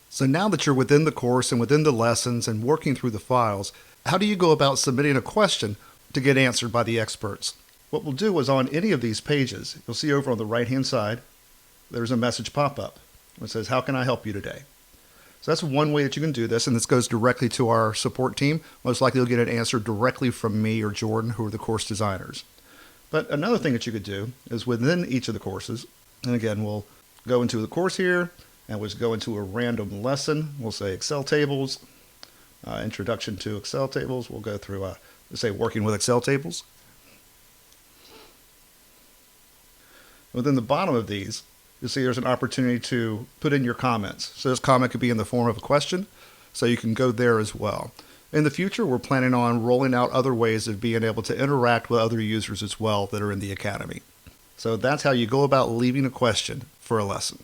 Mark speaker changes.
Speaker 1: So now that you're within the course and within the lessons and working through the files, how do you go about submitting a question to get answered by the experts? What we'll do is on any of these pages, you'll see over on the right-hand side, there's a message pop-up. It says, how can I help you today? So that's one way that you can do this, and this goes directly to our support team. Most likely you'll get an answer directly from me or Jordan, who are the course designers. But another thing that you could do is within each of the courses, and again, we'll go into the course here, and we'll just go into a random lesson. We'll say Excel tables, introduction to Excel tables. We'll go through, let's say, working with Excel tables. Within the bottom of these, you'll see there's an opportunity to put in your comments. So this comment could be in the form of a question, so you can go there as well. In the future, we're planning on rolling out other ways of being able to interact with other users as well that are in the Academy. So that's how you go about leaving a question for a lesson.